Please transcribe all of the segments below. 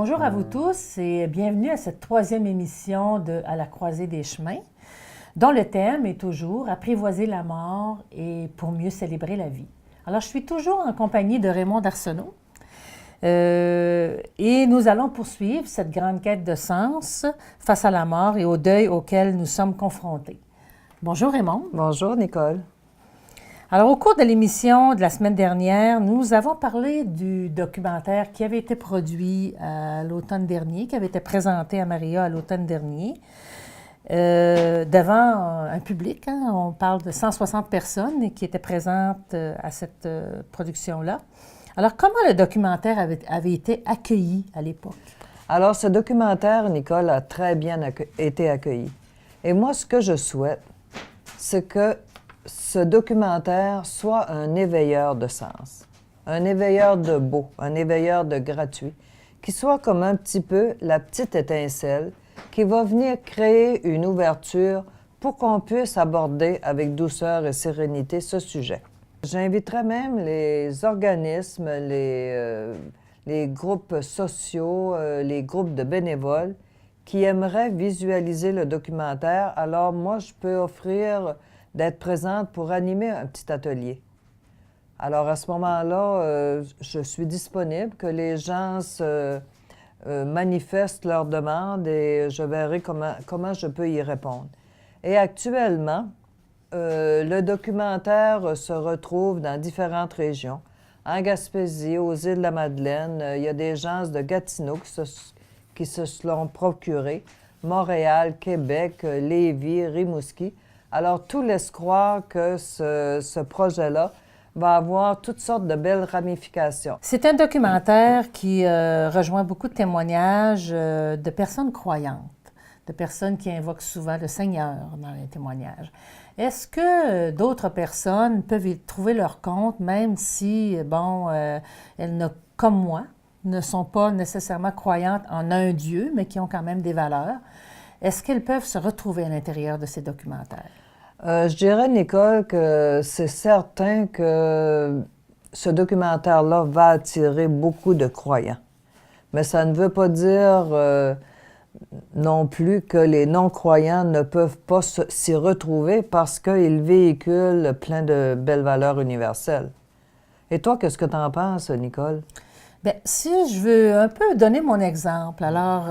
Bonjour à vous tous et bienvenue à cette troisième émission de À la croisée des chemins, dont le thème est toujours Apprivoiser la mort et pour mieux célébrer la vie. Alors, je suis toujours en compagnie de Raymond Arsenault et nous allons poursuivre cette grande quête de sens face à la mort et au deuil auquel nous sommes confrontés. Bonjour Raymond. Bonjour Nicole. Alors, au cours de l'émission de la semaine dernière, nous avons parlé du documentaire qui avait été produit à l'automne dernier, qui avait été présenté à Maria à l'automne dernier, devant un public. On parle de 160 personnes qui étaient présentes à cette production-là. Alors, comment le documentaire avait été accueilli à l'époque? Alors, ce documentaire, Nicole, a très bien été accueilli. Et moi, ce que je souhaite, c'est que ce documentaire soit un éveilleur de sens, un éveilleur de beau, un éveilleur de gratuit, qui soit comme un petit peu la petite étincelle qui va venir créer une ouverture pour qu'on puisse aborder avec douceur et sérénité ce sujet. J'inviterai même les organismes, les groupes sociaux, les groupes de bénévoles qui aimeraient visualiser le documentaire. Alors moi, je peux offrir d'être présente pour animer un petit atelier. Alors, à ce moment-là, je suis disponible, que les gens manifestent leurs demandes et je verrai comment je peux y répondre. Et actuellement, le documentaire se retrouve dans différentes régions. En Gaspésie, aux îles de la Madeleine, il y a des gens de Gatineau qui se l'ont procuré. Montréal, Québec, Lévis, Rimouski. Alors, tout laisse croire que ce projet-là va avoir toutes sortes de belles ramifications. C'est un documentaire qui rejoint beaucoup de témoignages de personnes croyantes, de personnes qui invoquent souvent le Seigneur dans les témoignages. Est-ce que d'autres personnes peuvent y trouver leur compte, même si, elles, comme moi, ne sont pas nécessairement croyantes en un Dieu, mais qui ont quand même des valeurs? Est-ce qu'elles peuvent se retrouver à l'intérieur de ces documentaires? Je dirais, Nicole, que c'est certain que ce documentaire-là va attirer beaucoup de croyants. Mais ça ne veut pas dire non plus que les non-croyants ne peuvent pas s'y retrouver parce qu'ils véhiculent plein de belles valeurs universelles. Et toi, qu'est-ce que tu en penses, Nicole? Bien, si je veux un peu donner mon exemple, alors,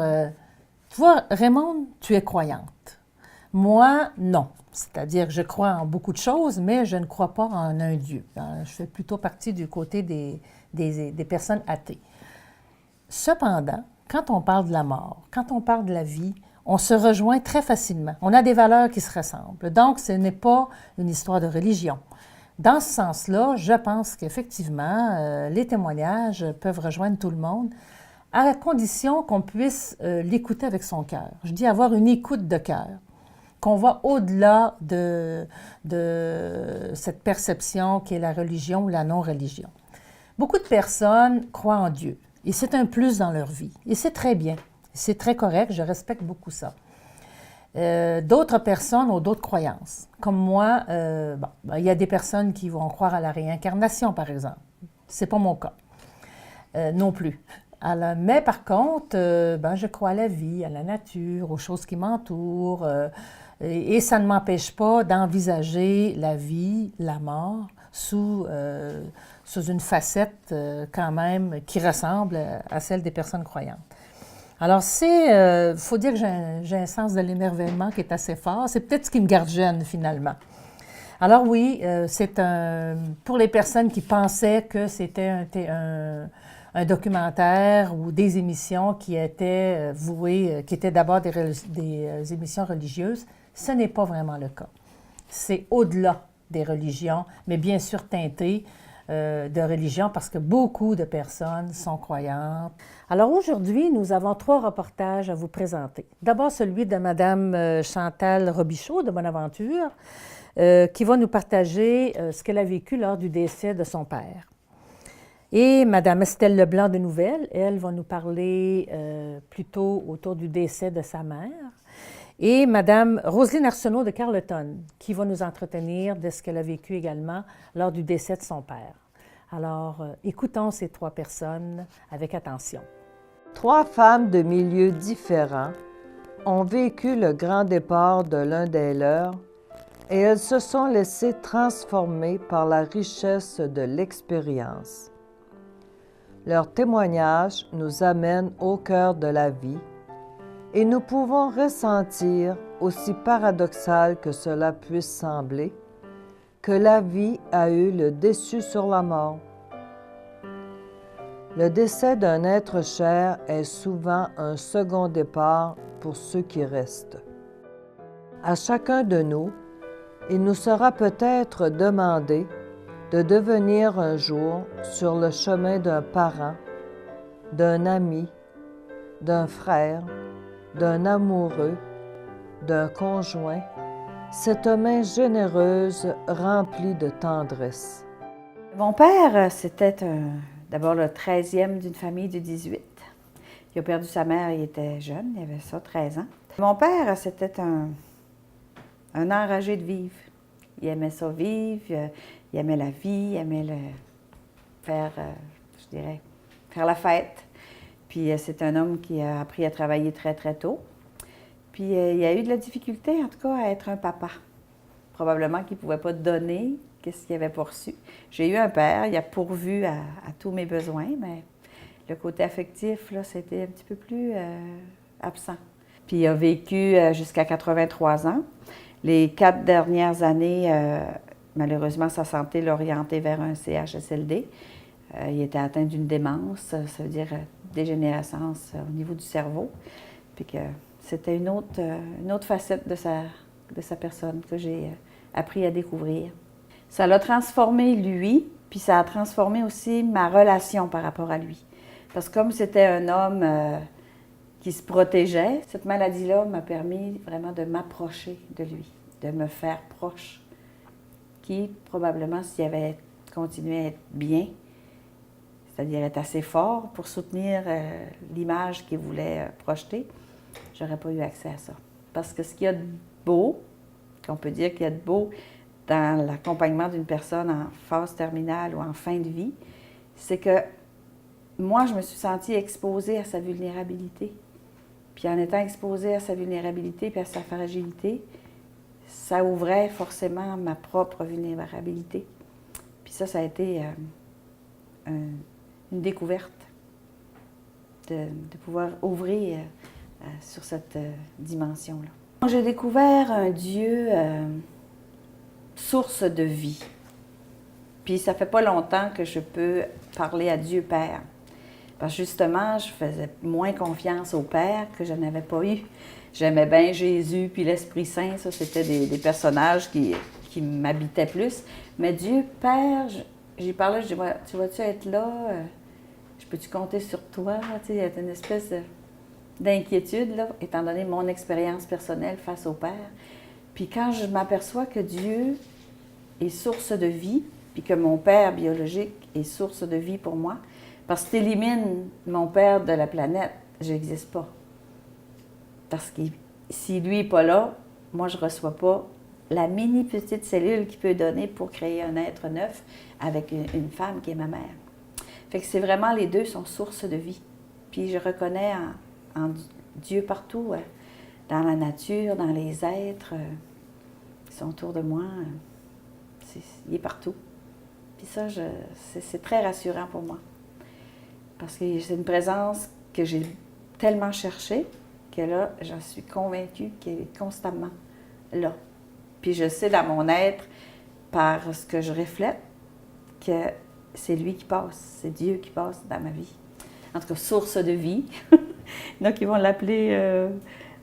tu vois, Raymond, tu es croyante. Moi, non. C'est-à-dire que je crois en beaucoup de choses, mais je ne crois pas en un Dieu. Je fais plutôt partie du côté des personnes athées. Cependant, quand on parle de la mort, quand on parle de la vie, on se rejoint très facilement. On a des valeurs qui se ressemblent. Donc, ce n'est pas une histoire de religion. Dans ce sens-là, je pense qu'effectivement, les témoignages peuvent rejoindre tout le monde, à la condition qu'on puisse l'écouter avec son cœur. Je dis avoir une écoute de cœur, qu'on va au-delà de cette perception qui est la religion ou la non-religion. Beaucoup de personnes croient en Dieu, et c'est un plus dans leur vie, et c'est très bien, c'est très correct, je respecte beaucoup ça. D'autres personnes ont d'autres croyances. Comme moi, il y a des personnes qui vont croire à la réincarnation, par exemple. C'est pas mon cas, non plus. Alors, mais par contre, je crois à la vie, à la nature, aux choses qui m'entourent, et ça ne m'empêche pas d'envisager la vie, la mort, sous une facette quand même qui ressemble à celle des personnes croyantes. Alors, il faut dire que j'ai un sens de l'émerveillement qui est assez fort. C'est peut-être ce qui me garde jeune, finalement. Alors oui, c'est pour les personnes qui pensaient que c'était un documentaire ou des émissions qui étaient vouées, qui étaient d'abord des émissions religieuses, ce n'est pas vraiment le cas. C'est au-delà des religions, mais bien sûr teinté de religion parce que beaucoup de personnes sont croyantes. Alors aujourd'hui, nous avons 3 reportages à vous présenter. D'abord celui de Mme Chantal Robichaud de Bonaventure, qui va nous partager ce qu'elle a vécu lors du décès de son père. Et Mme Estelle Leblanc de Nouvelles, elle va nous parler plutôt autour du décès de sa mère. Et Mme Roselyne Arsenault de Carleton, qui va nous entretenir de ce qu'elle a vécu également lors du décès de son père. Alors, écoutons ces 3 personnes avec attention. 3 femmes de milieux différents ont vécu le grand départ de l'un des leurs et elles se sont laissées transformer par la richesse de l'expérience. Leur témoignage nous amène au cœur de la vie et nous pouvons ressentir, aussi paradoxal que cela puisse sembler, que la vie a eu le dessus sur la mort. Le décès d'un être cher est souvent un second départ pour ceux qui restent. À chacun de nous, il nous sera peut-être demandé de devenir un jour sur le chemin d'un parent, d'un ami, d'un frère, d'un amoureux, d'un conjoint, cette main généreuse remplie de tendresse. Mon père, c'était d'abord le 13e d'une famille de 18. Il a perdu sa mère, il était jeune, il avait ça, 13 ans. Mon père, c'était un enragé de vivre. Il aimait ça vivre, il aimait la vie, il aimait faire, faire la fête. Puis c'est un homme qui a appris à travailler très, très tôt. Puis il a eu de la difficulté, en tout cas, à être un papa. Probablement qu'il ne pouvait pas donner ce qu'il avait pas reçu. J'ai eu un père, il a pourvu à tous mes besoins, mais le côté affectif, là, c'était un petit peu plus absent. Puis il a vécu jusqu'à 83 ans. Les 4 dernières années, malheureusement, sa santé l'a orienté vers un CHSLD. Il était atteint d'une démence, ça veut dire dégénérescence au niveau du cerveau. Puis que c'était une autre facette de sa personne que j'ai appris à découvrir. Ça l'a transformé lui, puis ça a transformé aussi ma relation par rapport à lui. Parce que comme c'était un homme qui se protégeait, cette maladie-là m'a permis vraiment de m'approcher de lui, de me faire proche. Qui, probablement, s'il avait continué à être bien, c'est-à-dire être assez fort pour soutenir l'image qu'il voulait projeter, j'aurais pas eu accès à ça. Parce que ce qu'il y a de beau, qu'on peut dire qu'il y a de beau dans l'accompagnement d'une personne en phase terminale ou en fin de vie, c'est que moi, je me suis sentie exposée à sa vulnérabilité. Puis en étant exposée à sa vulnérabilité puis à sa fragilité, ça ouvrait forcément ma propre vulnérabilité. Puis ça a été une découverte de pouvoir ouvrir sur cette dimension-là. J'ai découvert un Dieu source de vie. Puis ça fait pas longtemps que je peux parler à Dieu Père. Parce que justement, je faisais moins confiance au Père que je n'avais pas eu. J'aimais bien Jésus puis l'Esprit Saint, ça c'était des personnages qui m'habitaient plus. Mais Dieu Père, j'y parlais, je dis, tu vas-tu être là? Je peux-tu compter sur toi? Tu sais, il y a une espèce d'inquiétude, là, étant donné mon expérience personnelle face au Père. Puis quand je m'aperçois que Dieu est source de vie, puis que mon père biologique est source de vie pour moi, parce que tu élimines mon père de la planète, je n'existe pas. Parce que si lui n'est pas là, moi je ne reçois pas la mini petite cellule qu'il peut donner pour créer un être neuf avec une femme qui est ma mère. Fait que c'est vraiment, les deux sont source de vie. Puis je reconnais en Dieu partout, dans la nature, dans les êtres qui sont autour de moi. Il est partout. Puis ça, c'est très rassurant pour moi. Parce que c'est une présence que j'ai tellement cherchée que là, j'en suis convaincue qu'elle est constamment là. Puis je sais dans mon être, par ce que je reflète, que c'est lui qui passe, c'est Dieu qui passe dans ma vie. En tout cas, source de vie. Il y en a qui vont l'appeler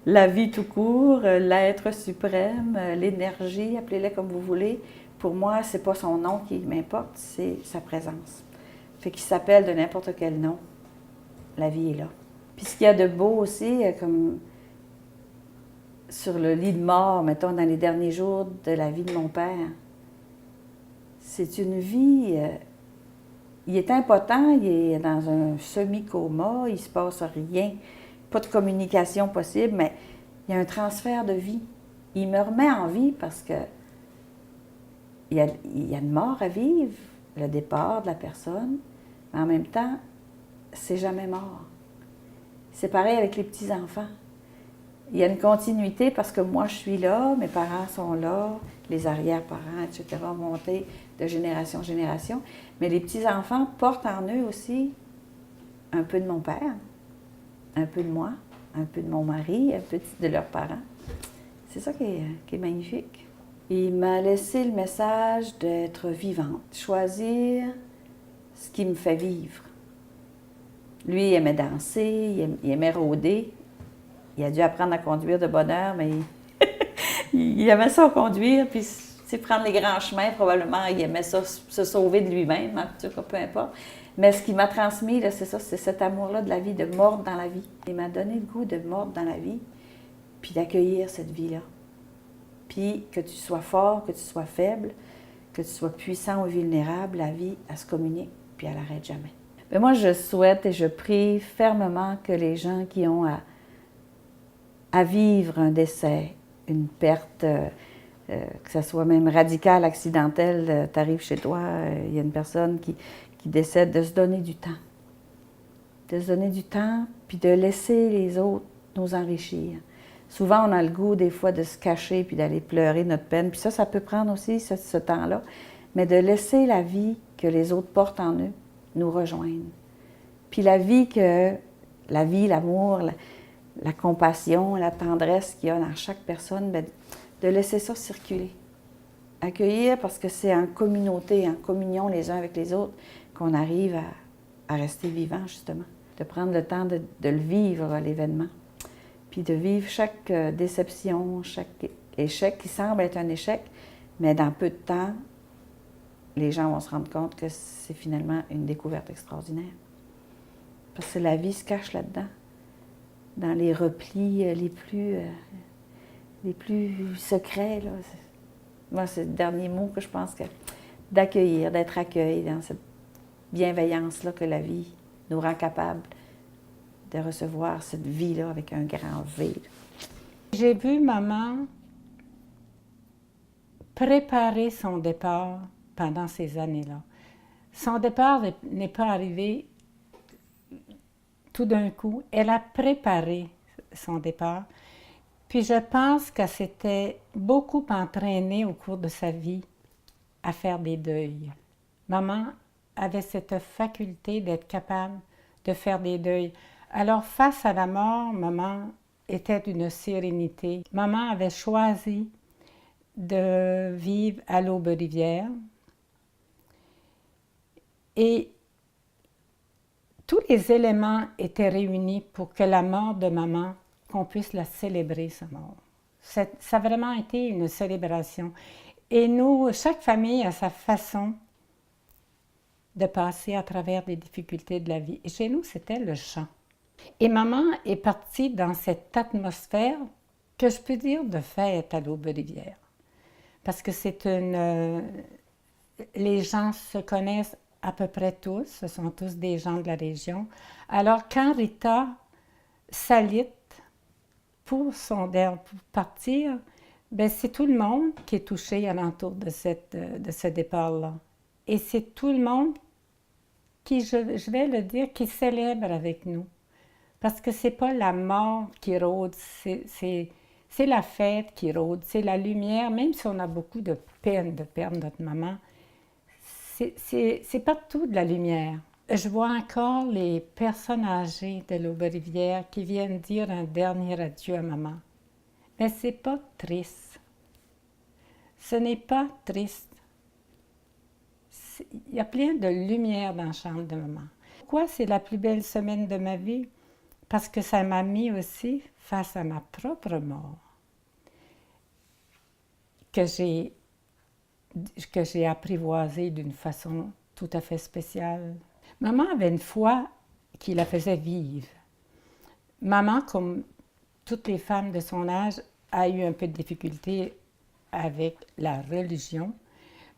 la vie tout court, l'être suprême, l'énergie, appelez-le comme vous voulez. Pour moi, c'est pas son nom qui m'importe, c'est sa présence. Fait qu'il s'appelle de n'importe quel nom, la vie est là. Puis ce qu'il y a de beau aussi, comme sur le lit de mort, mettons, dans les derniers jours de la vie de mon père, c'est une vie... il est impotent, il est dans un semi-coma, il ne se passe rien, pas de communication possible, mais il y a un transfert de vie. Il me remet en vie parce que il y a une mort à vivre, le départ de la personne, mais en même temps, c'est jamais mort. C'est pareil avec les petits-enfants. Il y a une continuité parce que moi, je suis là, mes parents sont là, les arrière-parents, etc., montés de génération en génération. Mais les petits-enfants portent en eux aussi un peu de mon père, un peu de moi, un peu de mon mari, un peu de leurs parents. C'est ça qui est magnifique. Il m'a laissé le message d'être vivante, choisir ce qui me fait vivre. Lui, il aimait danser, il aimait rôder. Il a dû apprendre à conduire de bonne heure, mais il aimait ça conduire, puis prendre les grands chemins, probablement, il aimait ça, se sauver de lui-même, en tout cas, peu importe. Mais ce qu'il m'a transmis, c'est ça, c'est cet amour-là de la vie, de mordre dans la vie. Il m'a donné le goût de mordre dans la vie, puis d'accueillir cette vie-là. Puis que tu sois fort, que tu sois faible, que tu sois puissant ou vulnérable, la vie, elle se communique, puis elle n'arrête jamais. Mais moi, je souhaite et je prie fermement que les gens qui ont à vivre un décès, une perte, que ce soit même radicale, accidentelle, tu arrives chez toi, il y a une personne qui décède, de se donner du temps. De se donner du temps, puis de laisser les autres nous enrichir. Souvent, on a le goût, des fois, de se cacher puis d'aller pleurer notre peine. Puis ça peut prendre aussi ce temps-là. Mais de laisser la vie que les autres portent en eux nous rejoindre. Puis la vie, l'amour, la compassion, la tendresse qu'il y a dans chaque personne, bien, de laisser ça circuler. Accueillir parce que c'est en communauté, en communion les uns avec les autres, qu'on arrive à rester vivant, justement. De prendre le temps de le vivre, l'événement. Puis de vivre chaque déception, chaque échec qui semble être un échec, mais dans peu de temps, les gens vont se rendre compte que c'est finalement une découverte extraordinaire. Parce que la vie se cache là-dedans, dans les replis les plus secrets. Là. Moi, c'est le dernier mot que je pense que d'accueillir, d'être accueilli dans cette bienveillance-là que la vie nous rend capable de recevoir cette vie-là avec un grand V. J'ai vu maman préparer son départ pendant ces années-là. Son départ n'est pas arrivé tout d'un coup. Elle a préparé son départ. Puis je pense qu'elle s'était beaucoup entraînée au cours de sa vie à faire des deuils. Maman avait cette faculté d'être capable de faire des deuils. Alors, face à la mort, maman était d'une sérénité. Maman avait choisi de vivre à l'Aube-Rivière. Et tous les éléments étaient réunis pour que la mort de maman, qu'on puisse la célébrer, sa mort. Ça a vraiment été une célébration. Et nous, chaque famille a sa façon de passer à travers des difficultés de la vie. Et chez nous, c'était le chant. Et maman est partie dans cette atmosphère que je peux dire de fête à l'Aube-Rivière. Parce que les gens se connaissent à peu près tous, ce sont tous des gens de la région. Alors quand Rita s'alite pour partir, ben c'est tout le monde qui est touché alentour de ce départ-là. Et c'est tout le monde qui, je vais le dire, qui célèbre avec nous. Parce que c'est pas la mort qui rôde, c'est la fête qui rôde, c'est la lumière, même si on a beaucoup de peine de perdre notre maman, c'est partout de la lumière. Je vois encore les personnes âgées de l'Aube-Rivière qui viennent dire un dernier adieu à maman. Mais c'est pas triste. Ce n'est pas triste. Il y a plein de lumière dans la chambre de maman. Pourquoi c'est la plus belle semaine de ma vie? Parce que ça m'a mis aussi face à ma propre mort, que j'ai apprivoisée d'une façon tout à fait spéciale. Maman avait une foi qui la faisait vivre. Maman, comme toutes les femmes de son âge, a eu un peu de difficulté avec la religion,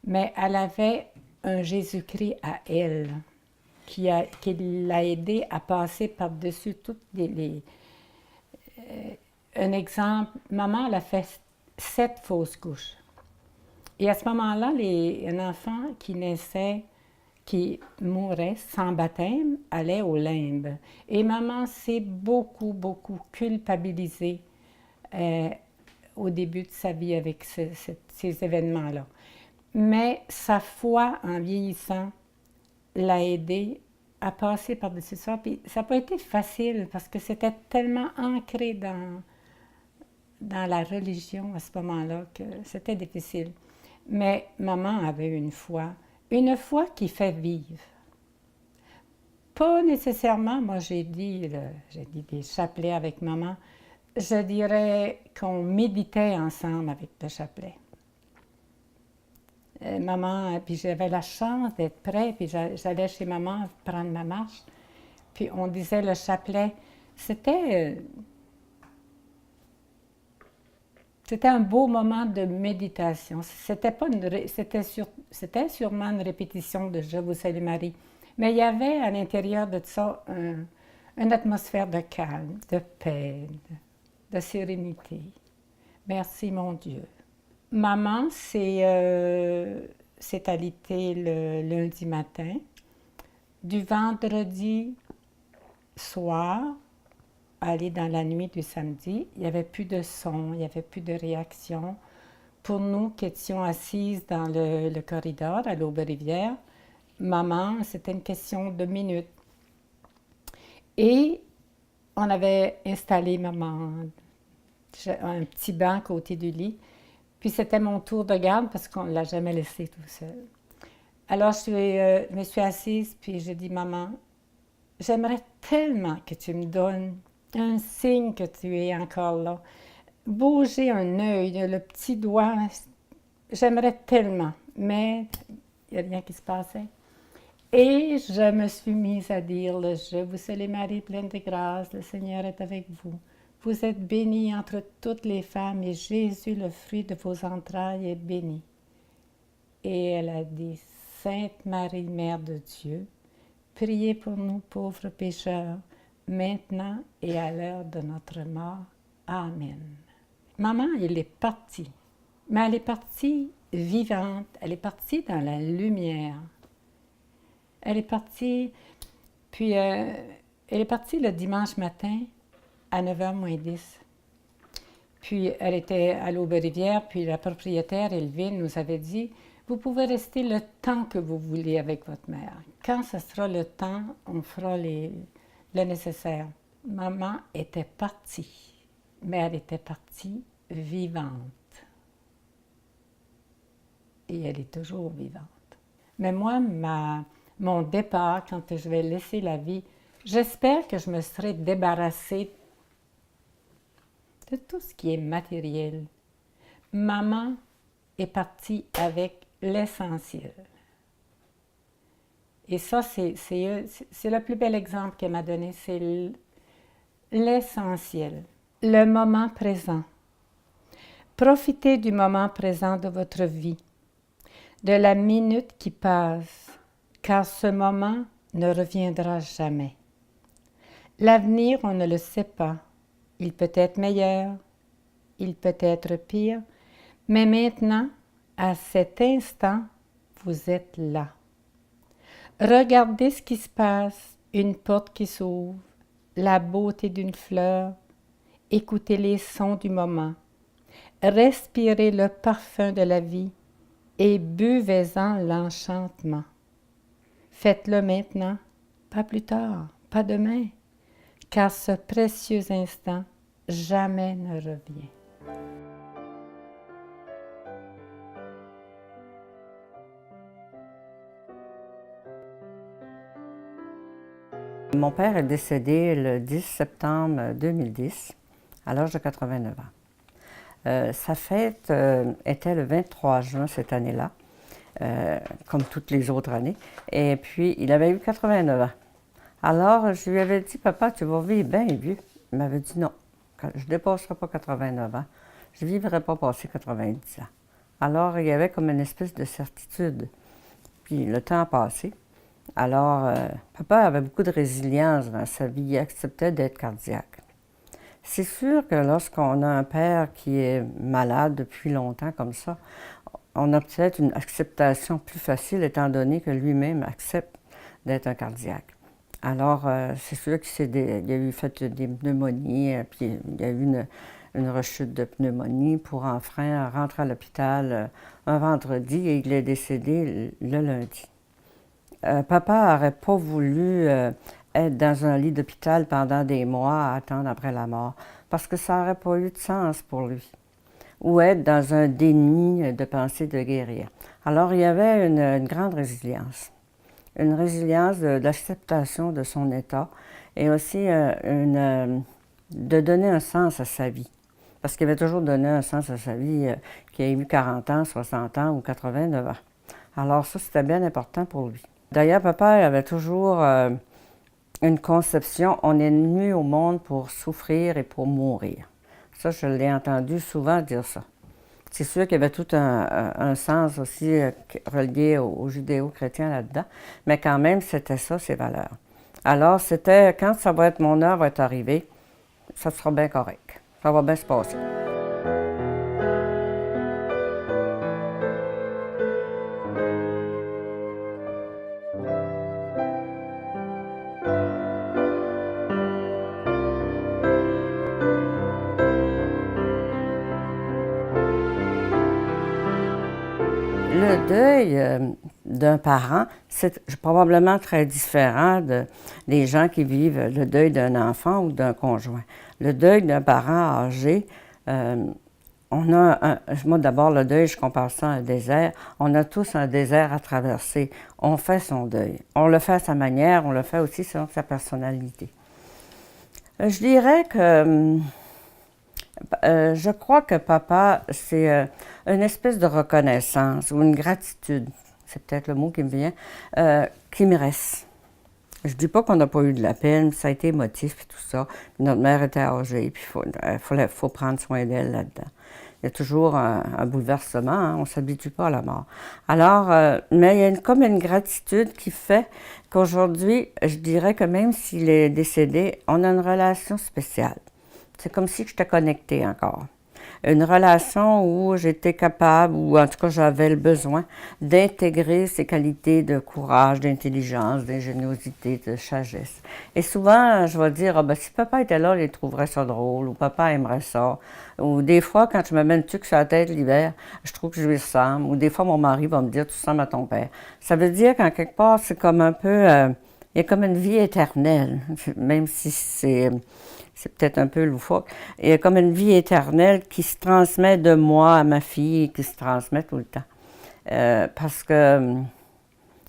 mais elle avait un Jésus-Christ à elle, qui l'a aidée à passer par-dessus toutes un exemple, maman, elle a fait 7 fausses couches. Et à ce moment-là, un enfant qui naissait, qui mourait sans baptême allait au limbe. Et maman s'est beaucoup, beaucoup culpabilisée au début de sa vie avec ces événements-là. Mais sa foi, en vieillissant, l'a aidée à passer par-dessus ça. Puis ça n'a pas été facile parce que c'était tellement ancré dans la religion à ce moment-là que c'était difficile. Mais maman avait une foi qui fait vivre. Pas nécessairement, moi j'ai dit des chapelets avec maman, je dirais qu'on méditait ensemble avec le chapelet. Maman, puis j'avais la chance d'être près, puis j'allais chez maman prendre ma marche, puis on disait le chapelet. C'était un beau moment de méditation. C'était sûrement une répétition de Je vous salue Marie, mais il y avait à l'intérieur de ça une atmosphère de calme, de paix, de sérénité. Merci mon Dieu. Maman s'est alitée le lundi matin. Du vendredi soir, aller dans la nuit du samedi, il n'y avait plus de son, il n'y avait plus de réaction. Pour nous qui étions assises dans le corridor à l'Aube-Rivière, maman, c'était une question de minutes. Et on avait installé maman, un petit banc à côté du lit. Puis c'était mon tour de garde parce qu'on ne l'a jamais laissé tout seul. Alors je me suis assise puis j'ai dit, maman, j'aimerais tellement que tu me donnes un signe que tu es encore là. Bouger un œil, le petit doigt, j'aimerais tellement, mais il n'y a rien qui se passait. Et je me suis mise à dire, Je vous salue Marie, pleine de grâce, le Seigneur est avec vous. Vous êtes bénie entre toutes les femmes et Jésus, le fruit de vos entrailles, est béni. Et elle a dit, Sainte Marie, Mère de Dieu, priez pour nous pauvres pécheurs, maintenant et à l'heure de notre mort. Amen. Maman, elle est partie, mais elle est partie vivante, elle est partie dans la lumière. Elle est partie, puis elle est partie le dimanche matin à 9h moins 10. Puis elle était à l'Aube-Rivière, puis la propriétaire, Elvine, nous avait dit, vous pouvez rester le temps que vous voulez avec votre mère. Quand ce sera le temps, on fera le nécessaire. Maman était partie, mais elle était partie vivante. Et elle est toujours vivante. Mais moi, mon départ, quand je vais laisser la vie, j'espère que je me serai débarrassée de tout ce qui est matériel. Maman est partie avec l'essentiel. Et ça, c'est le plus bel exemple qu'elle m'a donné, c'est l'essentiel, le moment présent. Profitez du moment présent de votre vie, de la minute qui passe, car ce moment ne reviendra jamais. L'avenir, on ne le sait pas. Il peut être meilleur, il peut être pire, mais maintenant, à cet instant, vous êtes là. Regardez ce qui se passe, une porte qui s'ouvre, la beauté d'une fleur, écoutez les sons du moment, respirez le parfum de la vie et buvez-en l'enchantement. Faites-le maintenant, pas plus tard, pas demain, car ce précieux instant jamais ne revient. Mon père est décédé le 10 septembre 2010, à l'âge de 89 ans. Sa fête était le 23 juin cette année-là, comme toutes les autres années, et puis il avait eu 89 ans. Alors, je lui avais dit, papa, tu vas vivre bien vieux. Il m'avait dit non, je ne dépasserai pas 89 ans, je ne vivrai pas passer 90 ans. Alors, il y avait comme une espèce de certitude. Puis le temps a passé. Alors, papa avait beaucoup de résilience dans sa vie, il acceptait d'être cardiaque. C'est sûr que lorsqu'on a un père qui est malade depuis longtemps comme ça, on a peut-être une acceptation plus facile étant donné que lui-même accepte d'être un cardiaque. Alors, c'est sûr qu'il a eu fait des pneumonies, puis il y a eu une rechute de pneumonie pour enfin rentrer à l'hôpital un vendredi et il est décédé le lundi. Papa n'aurait pas voulu être dans un lit d'hôpital pendant des mois à attendre après la mort, parce que ça n'aurait pas eu de sens pour lui. Ou être dans un déni de pensée de guérir. Alors, il y avait une grande résilience. Une résilience de l'acceptation de son état et aussi de donner un sens à sa vie. Parce qu'il avait toujours donné un sens à sa vie, qu'il ait eu 40 ans, 60 ans ou 89 ans. Alors ça, c'était bien important pour lui. D'ailleurs, papa avait toujours une conception, on est venu au monde pour souffrir et pour mourir. Ça, je l'ai entendu souvent dire ça. C'est sûr qu'il y avait tout un sens aussi relié aux judéo-chrétiens là-dedans, mais quand même, c'était ça, ses valeurs. Alors, c'était, quand ça va être mon heure va être arrivée, ça sera bien correct. Ça va bien se passer. Le deuil d'un parent, c'est probablement très différent des gens qui vivent le deuil d'un enfant ou d'un conjoint. Le deuil d'un parent âgé, moi d'abord le deuil, je compare ça à un désert. On a tous un désert à traverser. On fait son deuil. On le fait à sa manière, on le fait aussi selon sa personnalité. Je dirais que je crois que papa, c'est une espèce de reconnaissance ou une gratitude, c'est peut-être le mot qui me vient, qui me reste. Je dis pas qu'on n'a pas eu de la peine, ça a été émotif et tout ça. Notre mère était âgée, puis faut prendre soin d'elle là-dedans. Il y a toujours un bouleversement, hein, on ne s'habitue pas à la mort. Alors, mais il y a comme une gratitude qui fait qu'aujourd'hui, je dirais que même s'il est décédé, on a une relation spéciale. C'est comme si j'étais connectée encore. Une relation où j'étais capable, ou en tout cas j'avais le besoin, d'intégrer ces qualités de courage, d'intelligence, d'ingéniosité, de sagesse. Et souvent, je vais dire, si papa était là, il trouverait ça drôle, ou papa aimerait ça. Ou des fois, quand je me mets une tuque sur la tête l'hiver, je trouve que je lui ressemble. Ou des fois, mon mari va me dire, tu ressembles à ton père. Ça veut dire qu'en quelque part, c'est comme un peu, il y a comme une vie éternelle, même si c'est peut-être un peu loufoque. Il y a comme une vie éternelle qui se transmet de moi à ma fille et qui se transmet tout le temps. Parce que,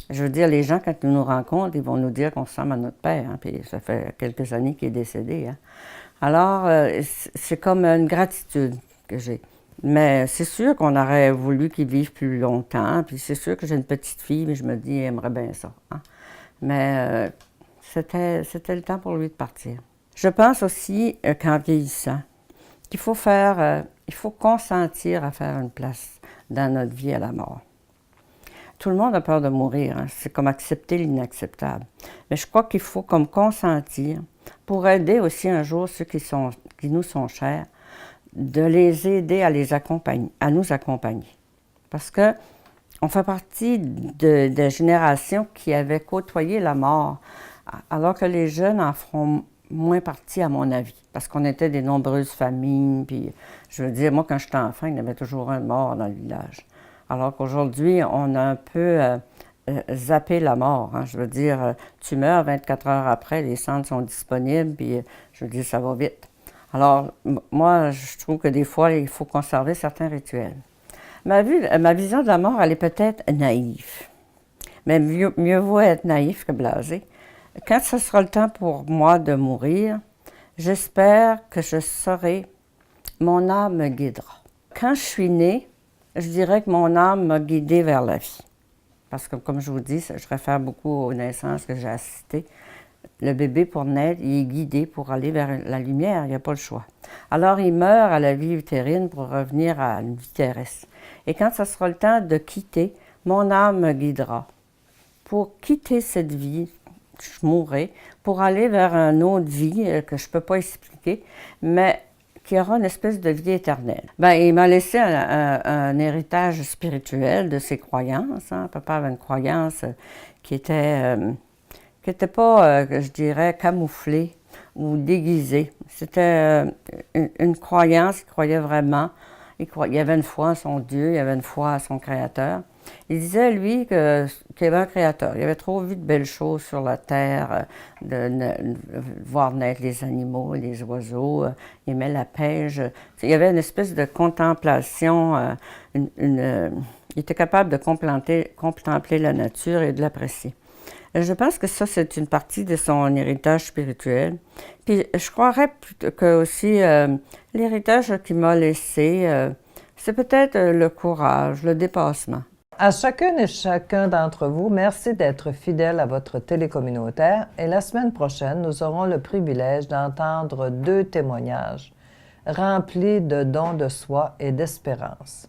je veux dire, les gens, quand ils nous rencontrent, ils vont nous dire qu'on ressemble à notre père. Hein, puis ça fait quelques années qu'il est décédé. Hein. Alors, c'est comme une gratitude que j'ai. Mais c'est sûr qu'on aurait voulu qu'il vive plus longtemps. Puis c'est sûr que j'ai une petite fille, mais je me dis, elle aimerait bien ça. Hein. Mais c'était le temps pour lui de partir. Je pense aussi, qu'en vieillissant, qu'il faut il faut consentir à faire une place dans notre vie à la mort. Tout le monde a peur de mourir, hein. C'est comme accepter l'inacceptable. Mais je crois qu'il faut comme consentir pour aider aussi un jour ceux qui nous sont chers, de les aider à nous accompagner. Parce que on fait partie de générations qui avaient côtoyé la mort, alors que les jeunes en feront moins partie, à mon avis, parce qu'on était des nombreuses familles, puis je veux dire, moi, quand j'étais enfant, il y avait toujours un mort dans le village. Alors qu'aujourd'hui, on a un peu zappé la mort. Hein. Je veux dire, tu meurs 24 heures après, les cendres sont disponibles, puis je veux dire, ça va vite. Alors, moi, je trouve que des fois, il faut conserver certains rituels. Ma vision de la mort, elle est peut-être naïve. Mais mieux vaut être naïf que blasé. Quand ce sera le temps pour moi de mourir, j'espère que je saurai, mon âme me guidera. Quand je suis née, je dirais que mon âme m'a guidée vers la vie. Parce que, comme je vous dis, je réfère beaucoup aux naissances que j'ai assistées. Le bébé, pour naître, il est guidé pour aller vers la lumière, il n'y a pas le choix. Alors, il meurt à la vie utérine pour revenir à une vie terrestre. Et quand ce sera le temps de quitter, mon âme me guidera. Pour quitter cette vie, je mourrai, pour aller vers une autre vie que je ne peux pas expliquer, mais qu'il y aura une espèce de vie éternelle. Ben, il m'a laissé un héritage spirituel de ses croyances. Hein. Papa avait une croyance qui était pas, je dirais, camouflée ou déguisée. C'était une croyance qu'il croyait vraiment. Il y avait une foi en son Dieu, il y avait une foi en son Créateur. Il disait, lui, qu'il y avait un Créateur. Il avait trop vu de belles choses sur la terre, de voir naître les animaux, les oiseaux. Il aimait la pêche. Il y avait une espèce de contemplation. Il était capable de contempler la nature et de l'apprécier. Je pense que ça, c'est une partie de son héritage spirituel. Puis je croirais que aussi l'héritage qu'il m'a laissé, c'est peut-être le courage, le dépassement. À chacune et chacun d'entre vous, merci d'être fidèle à votre télécommunautaire et la semaine prochaine, nous aurons le privilège d'entendre 2 témoignages remplis de dons de soi et d'espérance.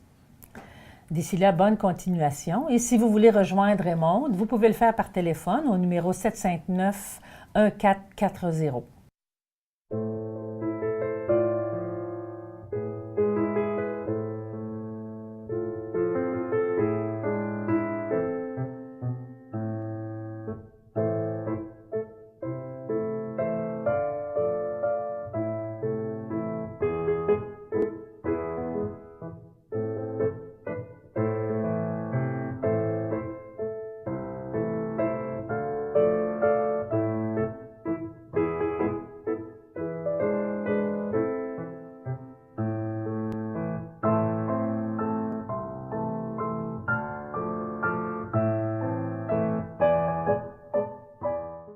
D'ici là, bonne continuation. Et si vous voulez rejoindre Raymond, vous pouvez le faire par téléphone au numéro 759-1440.